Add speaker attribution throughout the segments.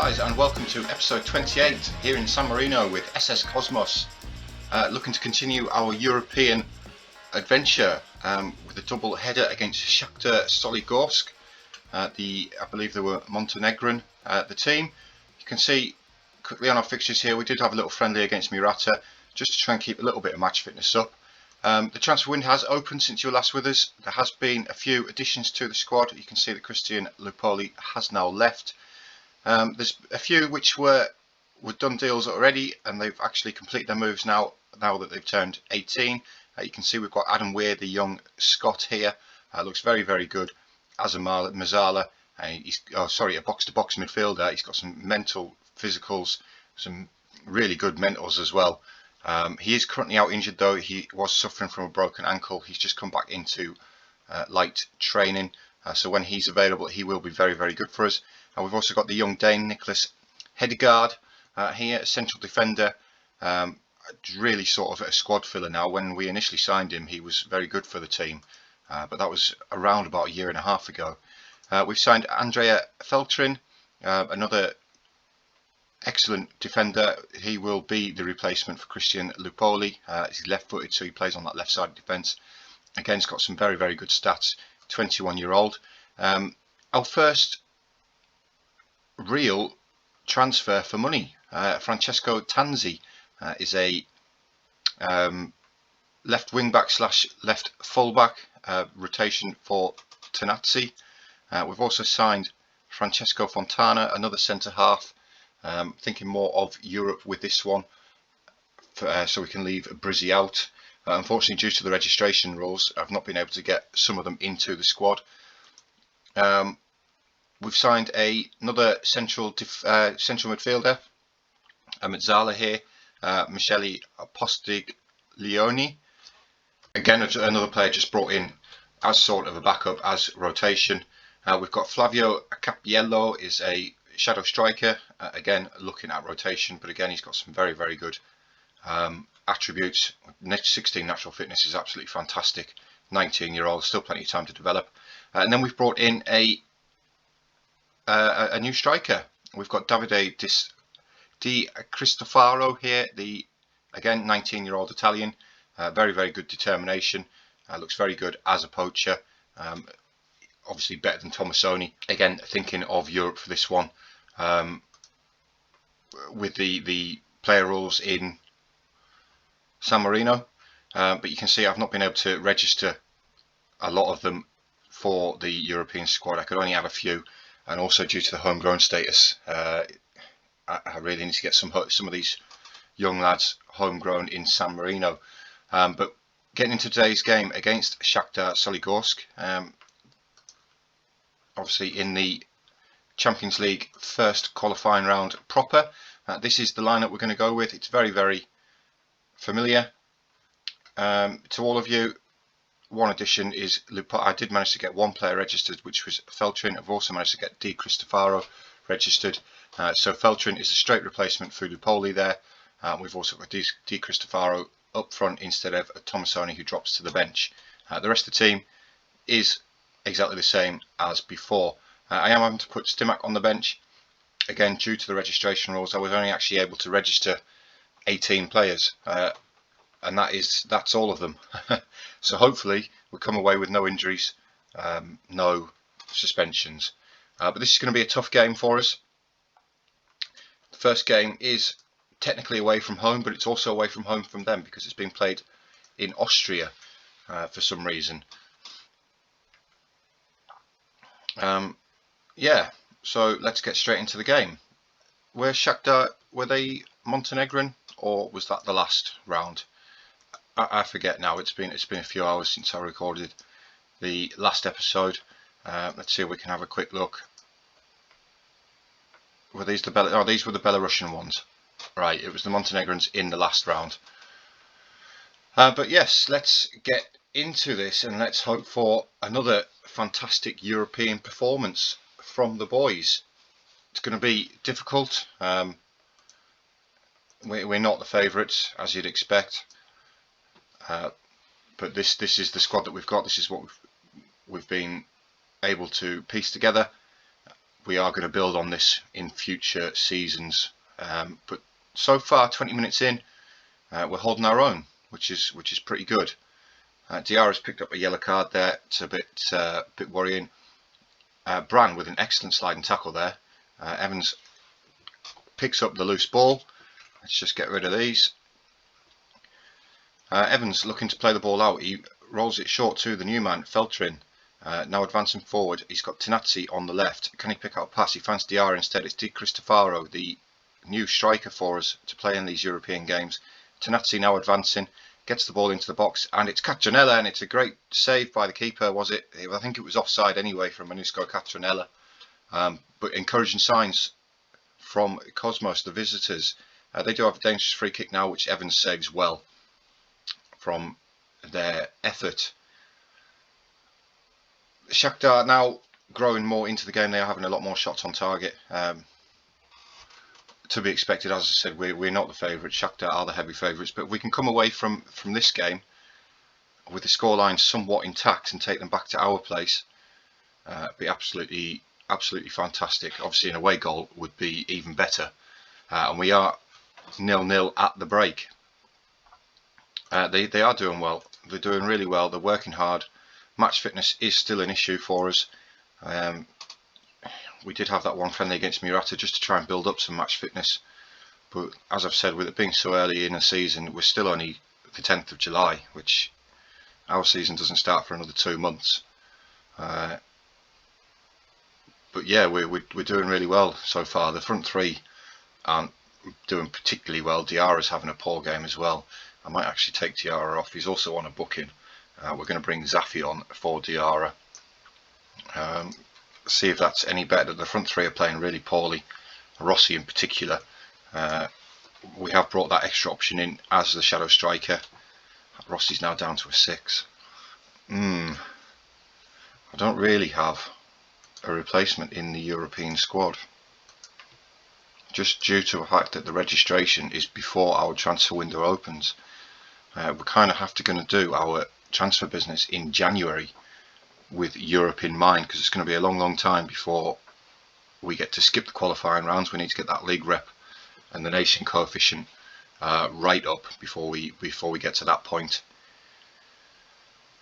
Speaker 1: guys, and welcome to episode 28 here in San Marino with SS Cosmos, looking to continue our European adventure with a double header against Shakhtar Soligorsk. I believe they were Montenegrin, the team. You can see quickly on our fixtures here, we did have a little friendly against Murata, just to try and keep a little bit of match fitness up. The transfer window has opened since you were last with us. There has been a few additions to the squad. You can see that Christian Lupoli has now left. There's a few which were done deals already, and they've actually completed their moves now that they've turned 18. You can see we've got Adam Weir, the young Scot here. Looks very, very good. Azamar Mazzala, a box-to-box midfielder. He's got some mental physicals, some really good mentals as well. He is currently out injured though. He was suffering from a broken ankle. He's just come back into light training. So when he's available, he will be very, very good for us. And we've also got the young Dane, Nicholas Hedegaard, here, a central defender. Really sort of a squad filler now. When we initially signed him, he was very good for the team. But that was around about a year and a half ago. We've signed Andrea Feltrin, another excellent defender. He will be the replacement for Christian Lupoli. He's left-footed, so he plays on that left side of defence. Again, he's got some very, very good stats. 21-year-old. Our first real transfer for money. Francesco Tanzi is a left wing back / left full back, rotation for Tenazzi. We've also signed Francesco Fontana, another centre half. Thinking more of Europe with this one, so we can leave Brizzi out. Unfortunately, due to the registration rules, I've not been able to get some of them into the squad. We've signed another central midfielder, Mezzala here, Michele Postiglione. Again, another player just brought in as sort of a backup, as rotation. We've got Flavio Cappiello, is a shadow striker. Again, looking at rotation, but again, he's got some very, very good attributes. 16 natural fitness is absolutely fantastic. 19-year-old, still plenty of time to develop. And then we've brought in a new striker. We've got Davide Di Cristofaro here, the again 19-year-old Italian. Very, very good determination. Looks very good as a poacher. Obviously better than Tomasoni. Again, thinking of Europe for this one. With the player rules in San Marino, but you can see I've not been able to register a lot of them for the European squad. I could only have a few, and also due to the homegrown status, I really need to get some of these young lads homegrown in San Marino. But getting into today's game against Shakhtar Soligorsk, obviously in the Champions League first qualifying round proper. This is the lineup we're going to go with. It's very, very familiar to all of you. One addition is I did manage to get one player registered, which was Feltrin. I've also managed to get Di Cristofaro registered. So Feltrin is a straight replacement for Lupoli there. We've also got Di Cristofaro up front instead of Tomasoni, who drops to the bench. The rest of the team is exactly the same as before. I am having to put Stimac on the bench. Again, due to the registration rules, I was only actually able to register 18 players. And that's all of them. So hopefully we'll come away with no injuries, no suspensions. But this is going to be a tough game for us. The first game is technically away from home, but it's also away from home from them because it's being played in Austria for some reason. Yeah, so let's get straight into the game. Were they Montenegrin, or was that the last round? I forget now. It's been a few hours since I recorded the last episode. Let's see if we can have a quick look. Were these these were the Belarusian ones, right? It was the Montenegrins in the last round. But yes, let's get into this and let's hope for another fantastic European performance from the boys. It's going to be difficult. We're not the favourites, as you'd expect. But this is the squad that we've got. This is what we've been able to piece together. we are going to build on this in future seasons. But so far, 20 minutes in, we're holding our own, which is pretty good. Diarra's picked up a yellow card there. It's a bit worrying. Bran with an excellent sliding tackle there. Evans picks up the loose ball. Let's just get rid of these. Evans looking to play the ball out. He rolls it short to the new man, Feltrin. Now advancing forward, he's got Tinazzi on the left. Can he pick out a pass? He finds Diarra instead. It's Di Cristofaro, the new striker for us to play in these European games. Tinazzi now advancing, gets the ball into the box, and it's Catronella, and it's a great save by the keeper, was it? I think it was offside anyway from Manusco Catronella. But encouraging signs from Cosmos, the visitors. They do have a dangerous free kick now, which Evans saves well from their effort. Shakhtar now growing more into the game. They are having a lot more shots on target. To be expected, as I said, we're not the favourites. Shakhtar are the heavy favourites, but we can come away from this game with the scoreline somewhat intact and take them back to our place. Be absolutely fantastic. Obviously, an away goal would be even better. And we are 0-0 at the break. They are doing well. They're doing really well. They're working hard. Match fitness is still an issue for us. We did have that one friendly against Murata just to try and build up some match fitness. But as I've said, with it being so early in the season, we're still only the 10th of July, which our season doesn't start for another 2 months. But yeah, we're doing really well so far. The front three aren't doing particularly well. Diarra's having a poor game as well. I might actually take Diarra off. He's also on a booking. We're going to bring Zaffi on for Diarra. See if that's any better. The front three are playing really poorly. Rossi in particular. We have brought that extra option in as the shadow striker. Rossi's now down to a 6. I don't really have a replacement in the European squad, just due to the fact that the registration is before our transfer window opens. We're kind of going to do our transfer business in January with Europe in mind, because it's going to be a long time before we get to skip the qualifying rounds. We need to get that league rep and the nation coefficient right up before we get to that point.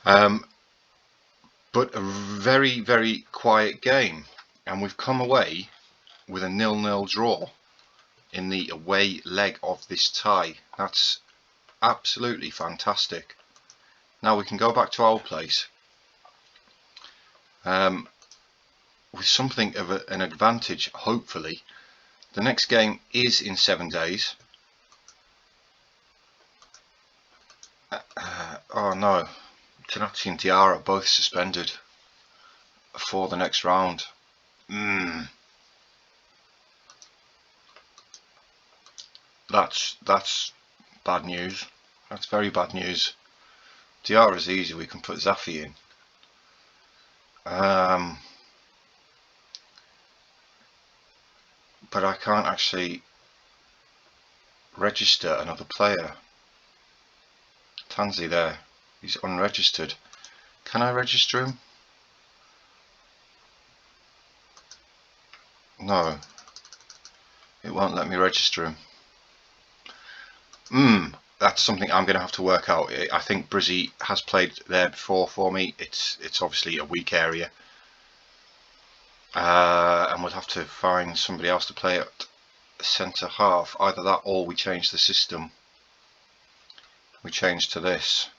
Speaker 1: But a very quiet game, and we've come away with a 0-0 draw in the away leg of this tie. That's absolutely fantastic. Now we can go back to our place with something of an advantage, hopefully. The next game is in 7 days. Oh no, Tinazzi and Diarra both suspended for the next round. That's bad news. That's very bad news. Diarra's easy, we can put Zaffi in. But I can't actually register another player. Tanzi there, he's unregistered. Can I register him? No, it won't let me register him. That's something I'm going to have to work out. I think Brizzy has played there before for me. It's obviously a weak area, and we'll have to find somebody else to play at centre half. Either that, or we change the system. We change to this,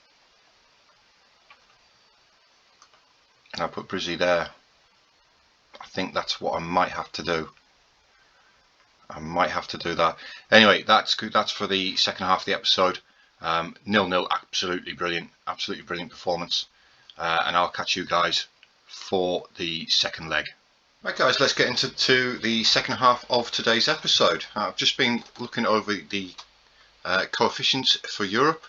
Speaker 1: and I put Brizzy there. I think that's what I might have to do. I might have to do that. Anyway, that's good. That's for the second half of the episode. 0-0, absolutely brilliant performance. And I'll catch you guys for the second leg. Right guys, let's get into the second half of today's episode. I've just been looking over the coefficients for Europe.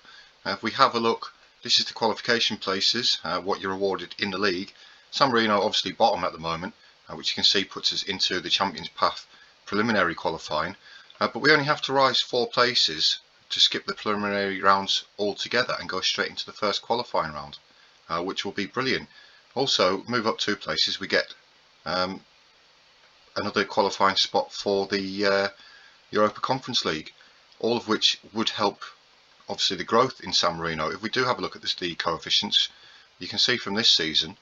Speaker 1: If we have a look, this is the qualification places, what you're awarded in the league. San Marino obviously bottom at the moment, which you can see puts us into the Champions Path preliminary qualifying, but we only have to rise 4 places to skip the preliminary rounds altogether and go straight into the first qualifying round, which will be brilliant. Also, move up 2 places, we get another qualifying spot for the Europa Conference League, all of which would help obviously the growth in San Marino. If we do have a look at the coefficients, you can see from this season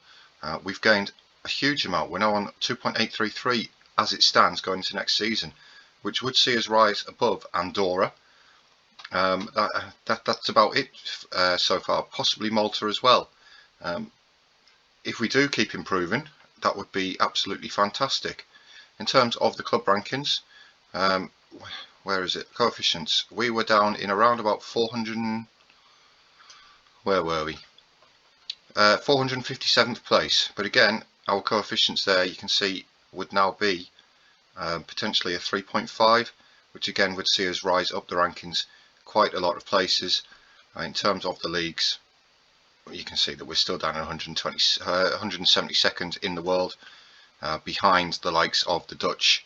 Speaker 1: we've gained a huge amount. We're now on 2.833 as it stands going into next season, which would see us rise above Andorra. That's about it so far, possibly Malta as well. If we do keep improving, that would be absolutely fantastic. In terms of the club rankings, where is it? Coefficients. We were down in around about 400. Where were we? 457th place. But again, our coefficients there, you can see, would now be potentially a 3.5, which again would see us rise up the rankings quite a lot of places. In terms of the leagues, you can see that we're still down at 172nd in the world, behind the likes of the Dutch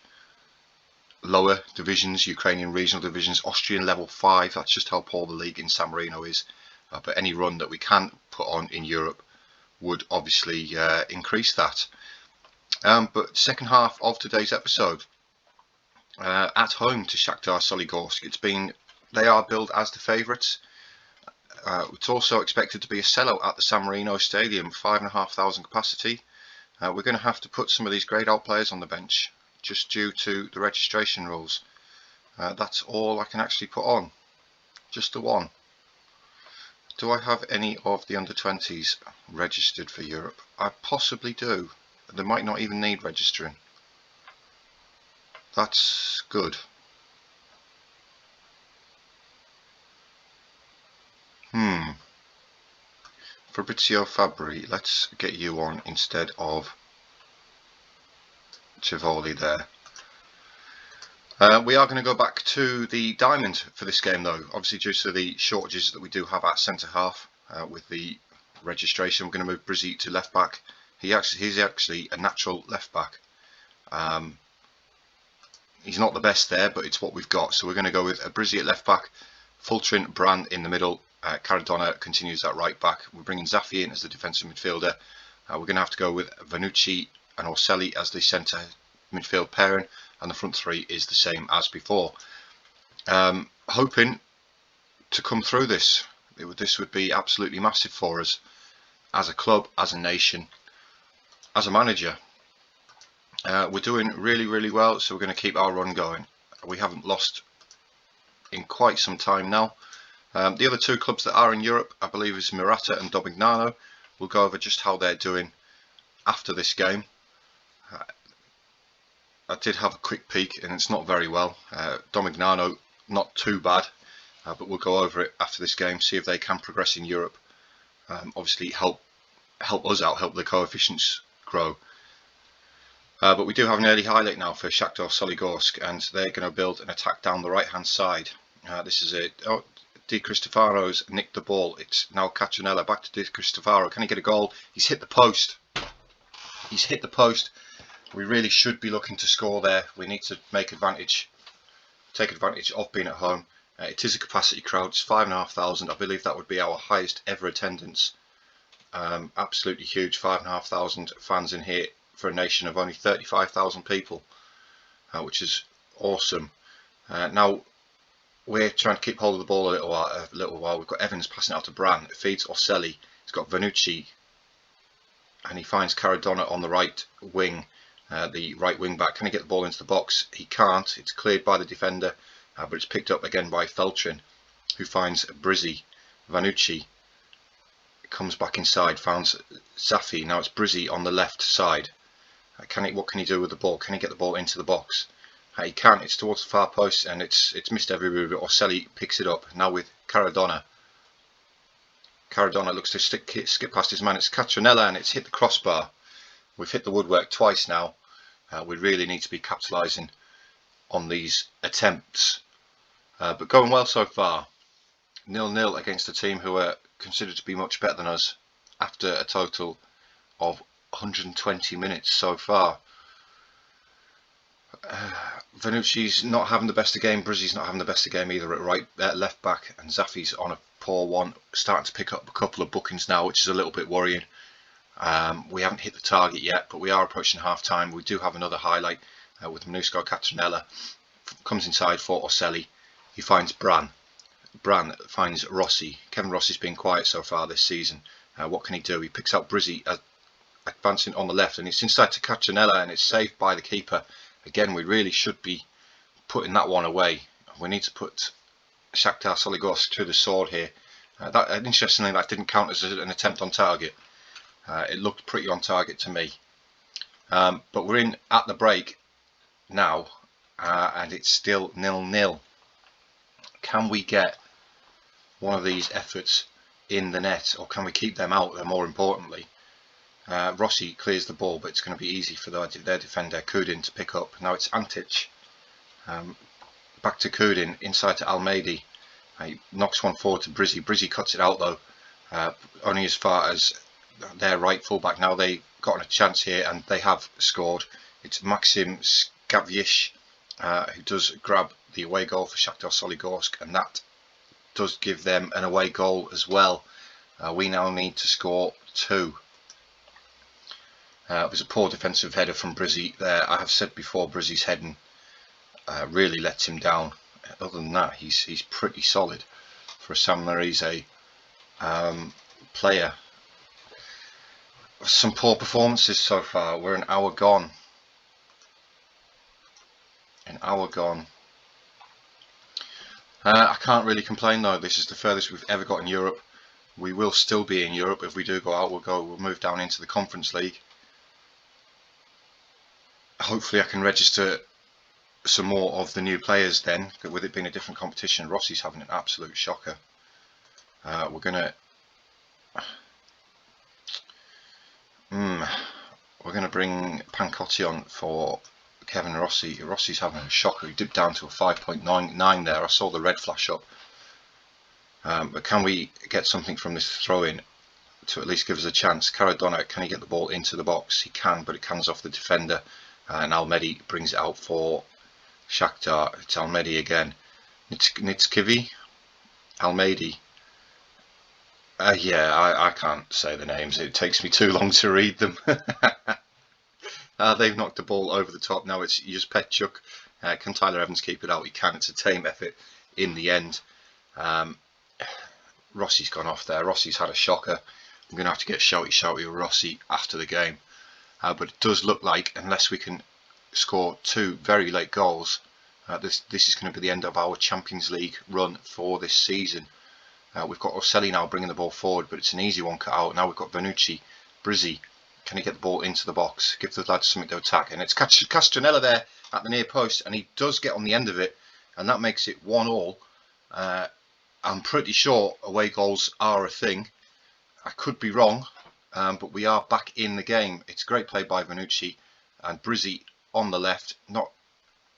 Speaker 1: lower divisions, Ukrainian regional divisions, Austrian level 5. That's just how poor the league in San Marino is. But any run that we can put on in Europe would obviously increase that. But second half of today's episode, at home to Shakhtar Soligorsk. They are billed as the favourites. It's also expected to be a sellout at the San Marino Stadium, 5,500 capacity. We're going to have to put some of these greyed out players on the bench just due to the registration rules. That's all I can actually put on, just the one. Do I have any of the under-20s registered for Europe? I possibly do. They might not even need registering. That's good. Fabrizio Fabri, let's get you on instead of Civoli there. We are going to go back to the diamond for this game though, obviously due to the shortages that we do have at centre half with the registration. We're going to move Brizzi to left back. He's actually a natural left back. He's not the best there, but it's what we've got. So we're going to go with a Brizzi at left back, Fultrin, Brand in the middle. Caradonna continues at right back. We're bringing Zaffi in as the defensive midfielder. We're going to have to go with Vanucci and Orselli as the centre midfield pairing, and the front three is the same as before. Hoping to come through this. This would be absolutely massive for us as a club, as a nation, as a manager. We're doing really well, so we're going to keep our run going. We haven't lost in quite some time now. The other two clubs that are in Europe, I believe, is Mirata and Domignano. We'll go over just how they're doing after this game. I did have a quick peek, and it's not very well. Domignano, not too bad, but we'll go over it after this game, see if they can progress in Europe. Obviously, help us out, help the coefficients grow. But we do have an early highlight now for Shakhtar Soligorsk, and they're going to build an attack down the right-hand side. This is it. Oh, Di Cristofaro's nicked the ball. It's now Caccianella back to Di Cristofaro. Can he get a goal? He's hit the post. He's hit the post. We really should be looking to score there. We need to take advantage of being at home. It is a capacity crowd. It's 5,500. I believe that would be our highest ever attendance. Absolutely huge. 5,500 fans in here for a nation of only 35,000 people, which is awesome. Now we're trying to keep hold of the ball a little while. We've got Evans passing out to Brand. It feeds Orselli. He's got Vanucci, and he finds Caradonna on the right wing, the right wing back. Can he get the ball into the box? He can't. It's cleared by the defender, but it's picked up again by Feltrin, who finds Brizzi. Vanucci comes back inside, finds Zaffi. Now it's Brizzi on the left side. What can he do with the ball? Can he get the ball into the box? He can. It's towards the far post, and it's missed everywhere. But Orselli picks it up now with Caradonna. Caradonna looks to skip past his man. It's Caccianella, and it's hit the crossbar. We've hit the woodwork twice now. We really need to be capitalising on these attempts. But going well so far. 0-0 against a team who are considered to be much better than us after a total of 120 minutes so far. Vanucci's not having the best of game. Brizzi's not having the best of game either at left back, and Zaffi's on a poor one, starting to pick up a couple of bookings now, which is a little bit worrying. We haven't hit the target yet, but we are approaching half time. We do have another highlight. with Minnows Catronella. Comes inside for Oselli. He finds Bran. Bran finds Rossi. Kevin Rossi's been quiet so far this season. What can he do? He picks out Brizzy advancing on the left, and it's inside to Catronella, and it's saved by the keeper. Again, we really should be putting that one away. We need to put Shakhtar Soligorsk to the sword here. Interestingly, that didn't count as an attempt on target. It looked pretty on target to me. But we're in at the break now, and it's still 0-0. Can we get one of these efforts in the net, or can we keep them out there? More importantly, Rossi clears the ball, but it's going to be easy for their defender Kudin to pick up. Now it's Antic. Back to Kudin, inside to Almedi. He knocks one forward to Brizzy. Brizzy cuts it out though, only as far as their right fullback. Now they've gotten a chance here, and they have scored. It's Maxim Skavyish who does grab the away goal for Shakhtar Soligorsk, and that does give them an away goal as well. We now need to score 2. It was a poor defensive header from Brizzy there. I have said before, Brizzy's heading really lets him down. Other than that, he's pretty solid for a San Marino player. Some poor performances so far. We're an hour gone. I can't really complain though. This is the furthest we've ever got in Europe. We will still be in Europe. If we do go out, we'll move down into the Conference League. Hopefully I can register some more of the new players then, with it being a different competition. Rossi's having an absolute shocker. We're gonna bring Pancotti on for Kevin Rossi. Rossi's having a shocker. He dipped down to a 5.99 there. I saw the red flash up. But can we get something from this throw-in to at least give us a chance? Caradonna, can he get the ball into the box? He can, but it comes off the defender. And Almedi brings it out for Shakhtar. It's Almedi again. Nitskivi? Almedi. Yeah, I can't say the names. It takes me too long to read them. They've knocked the ball over the top. Now it's just Petchuk. Can Tyler Evans keep it out? He can. It's a tame effort in the end. Rossi's gone off there. Rossi's had a shocker. I'm going to have to get shouty with Rossi after the game. But it does look like, unless we can score 2 very late goals, this is going to be the end of our Champions League run for this season. We've got Oselli now bringing the ball forward, but it's an easy one cut out. Now we've got Vanucci, Brizzy. Can he get the ball into the box? Give the lads something to attack. And it's Castronella there at the near post, and he does get on the end of it, and that makes it 1-1. I'm pretty sure away goals are a thing. I could be wrong, but we are back in the game. It's great play by Vanucci, and Brizzy on the left, not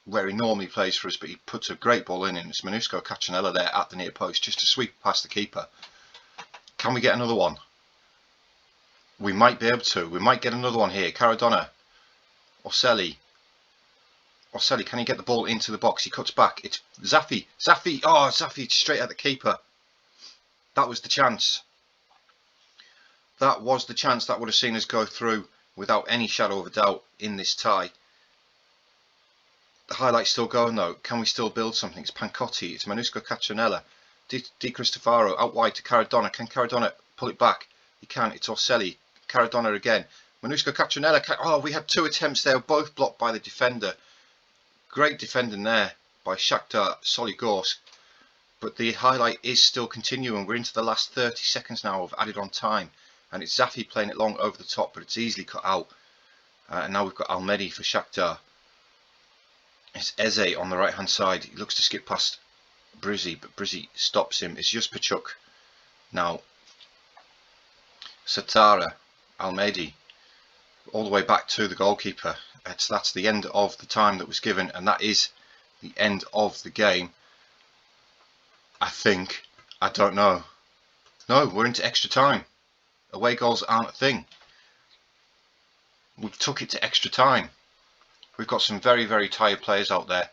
Speaker 1: where he normally plays for us, but he puts a great ball in, and it's Minnows Catronella there at the near post, just to sweep past the keeper. Can we get another one? We might be able to. We might get another one here. Caradonna. Oselli. Oselli, can he get the ball into the box? He cuts back. It's Zaffi. Zaffi. Oh, Zaffi straight at the keeper. That was the chance. That was the chance that would have seen us go through without any shadow of a doubt in this tie. The highlight's still going though. Can we still build something? It's Pancotti. It's Minnows Catronella. Di Cristofaro out wide to Caradonna. Can Caradonna pull it back? He can. It's Oselli. Caradonna again. Minnows Catronella. Oh, we had 2 attempts there, both blocked by the defender. Great defending there by Shakhtar Soligorsk. But the highlight is still continuing. We're into the last 30 seconds now of added on time. And it's Zaffi playing it long over the top, but it's easily cut out. And now we've got Almedi for Shakhtar. It's Eze on the right hand side. He looks to skip past Brizzy, but Brizzy stops him. It's just Pachuk. Now, Satara, Almedi, all the way back to the goalkeeper. That's the end of the time that was given, and that is the end of the game. I think. I don't know. No, we're into extra time. Away goals aren't a thing. We took it to extra time. We've got some very, very tired players out there.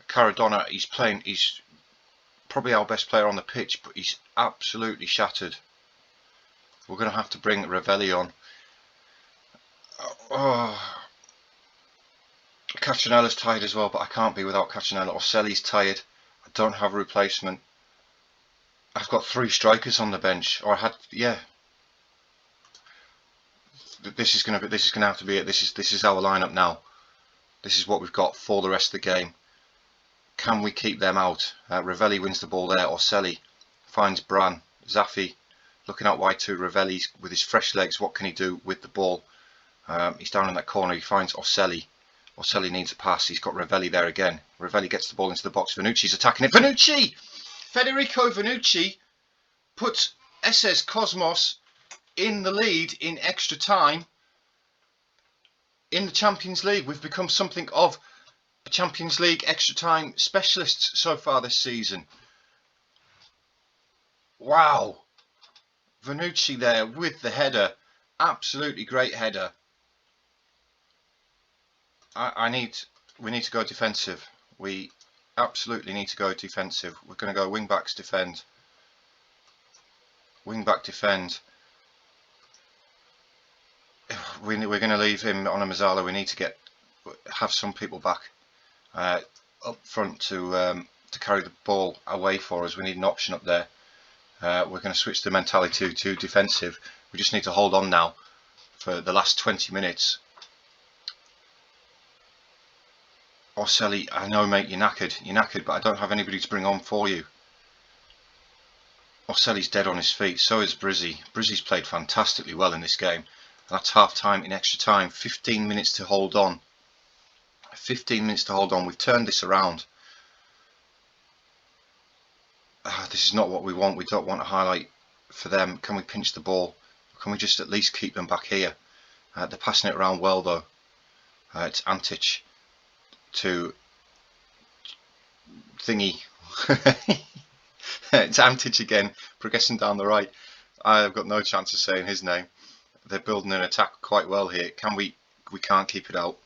Speaker 1: Caradonna, he's probably our best player on the pitch, but he's absolutely shattered. We're going to have to bring Ravelli on. Catranella's tired as well, but I can't be without Catranella. Oselli's tired. I don't have a replacement. I've got 3 strikers on the bench, or I had, yeah. This is gonna have to be it. This is our lineup now. This is what we've got for the rest of the game. Can we keep them out? Ravelli wins the ball there. Oselli finds Bran. Zaffi looking out wide to Ravelli with his fresh legs. What can he do with the ball? He's down in that corner. He finds Oselli. Oselli needs a pass. He's got Ravelli there again. Ravelli gets the ball into the box. Vanucci's attacking it. Vanucci! Federico Vanucci puts SS Cosmos in the lead in extra time in the Champions League. We've become something of a Champions League extra time specialists so far this season. Wow. Vanucci there with the header. Absolutely great header. We need to go defensive. We absolutely need to go defensive. We're going to go wing backs defend. Wing back defend. We're going to leave him on a Mazzala. We need to have some people back up front to carry the ball away for us. We need an option up there. We're going to switch the mentality to defensive. We just need to hold on now for the last 20 minutes. Oselli, I know mate, you're knackered, but I don't have anybody to bring on for you. Oselli's dead on his feet, so is Brizzi. Brizzi's played fantastically well in this game. That's half time in extra time. 15 minutes to hold on. 15 minutes to hold on. We've turned this around. This is not what we want. We don't want a highlight for them. Can we pinch the ball? Can we just at least keep them back here? They're passing it around well though. It's Antic to Thingy. It's Antic again, progressing down the right. I've got no chance of saying his name. They're building an attack quite well here. Can we? We can't keep it out.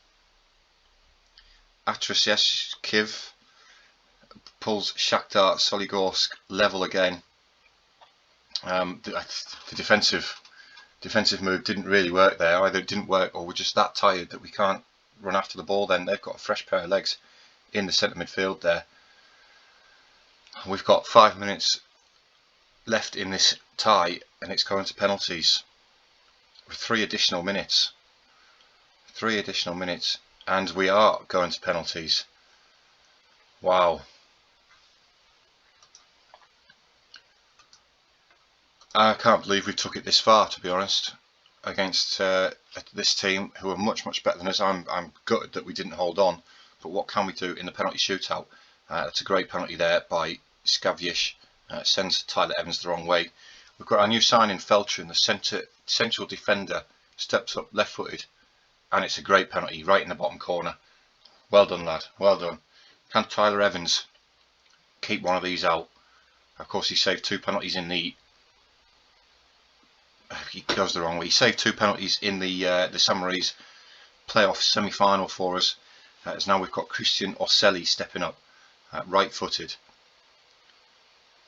Speaker 1: Kiv pulls Shakhtar Soligorsk level again. The defensive move didn't really work there. Either it didn't work or we're just that tired that we can't run after the ball. Then they've got a fresh pair of legs in the centre midfield there. We've got 5 minutes left in this tie and it's going to penalties. 3 additional minutes. 3 additional minutes and we are going to penalties. Wow. I can't believe we took it this far, to be honest, against this team who are much better than us. I'm gutted that we didn't hold on, but what can we do in the penalty shootout? That's a great penalty there by Skaviesh. Sends Tyler Evans the wrong way. We've got our new signing Felcher in the central defender, steps up left-footed, and it's a great penalty right in the bottom corner. Well done, lad. Well done. Can Tyler Evans keep one of these out? Of course, he saved 2 penalties in the. He goes the wrong way. He saved 2 penalties in the San Marino playoff semi-final for us. As now we've got Christian Oselli stepping up, right-footed,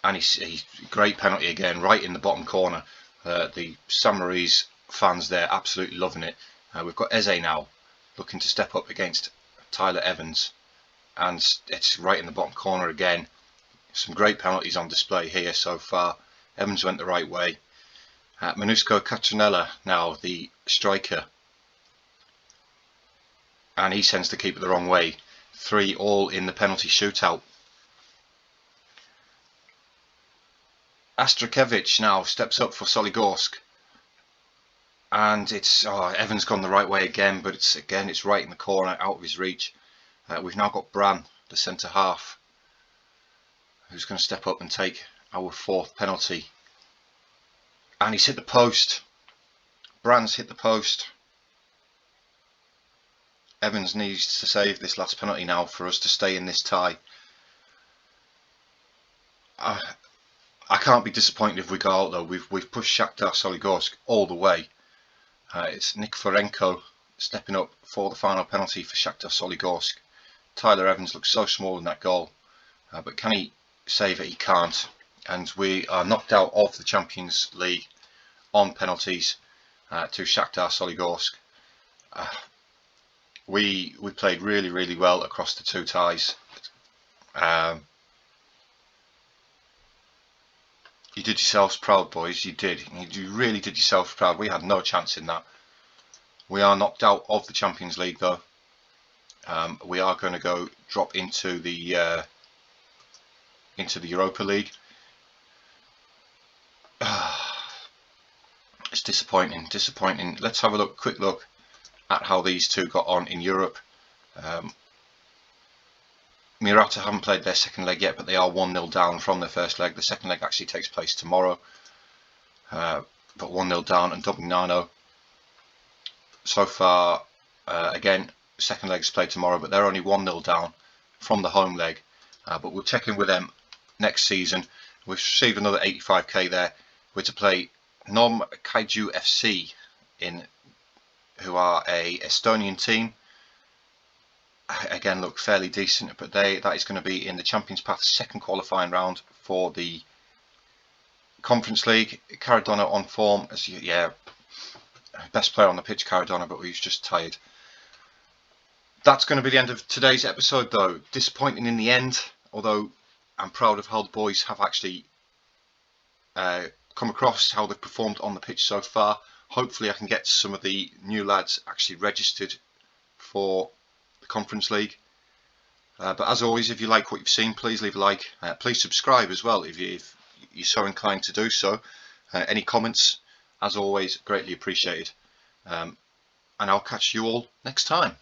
Speaker 1: and he's great penalty again, right in the bottom corner. The San Marino fans there absolutely loving it. We've got Eze now looking to step up against Tyler Evans, and it's right in the bottom corner again. Some great penalties on display here so far. Evans went the right way. Minusco Catranella now the striker, and he sends the keeper the wrong way. 3 all in the penalty shootout. Astrakevich now steps up for Soligorsk, and it's Evans gone the right way again, but it's right in the corner, out of his reach. We've now got Bran, the centre half, who's going to step up and take our 4th penalty. And he's hit the post. Bran's hit the post. Evans needs to save this last penalty now for us to stay in this tie. I can't be disappointed if we go out though. We've pushed Shakhtar Soligorsk all the way. It's Nikiforenko stepping up for the final penalty for Shakhtar Soligorsk. Tyler Evans looks so small in that goal, but can he save it? He can't. And we are knocked out of the Champions League on penalties to Shakhtar Soligorsk. we played really well across the two ties. You did yourselves proud, boys. You did. You really did yourselves proud. We had no chance in that. We are knocked out of the Champions League, though. We are going to go drop into the Europa League. It's disappointing. Let's have a quick look at how these two got on in Europe. Murata haven't played their second leg yet, but they are 1-0 down from their first leg. The second leg actually takes place tomorrow, but 1-0 down. And Domignano, so far, again, second leg is played tomorrow, but they're only 1-0 down from the home leg. But we'll check in with them next season. We've received another 85k there. We're to play Nom Kaiju FC, who are a Estonian team. Again, look fairly decent, but that is going to be in the Champions Path second qualifying round for the Conference League. Caradonna on form, best player on the pitch, Caradonna, but he's just tired. That's going to be the end of today's episode, though. Disappointing in the end, although I'm proud of how the boys have actually come across, how they've performed on the pitch so far. Hopefully I can get some of the new lads actually registered for the Conference League. But as always, if you like what you've seen, please leave a like. Please subscribe as well if you're so inclined to do so. Any comments, as always, greatly appreciated. And I'll catch you all next time.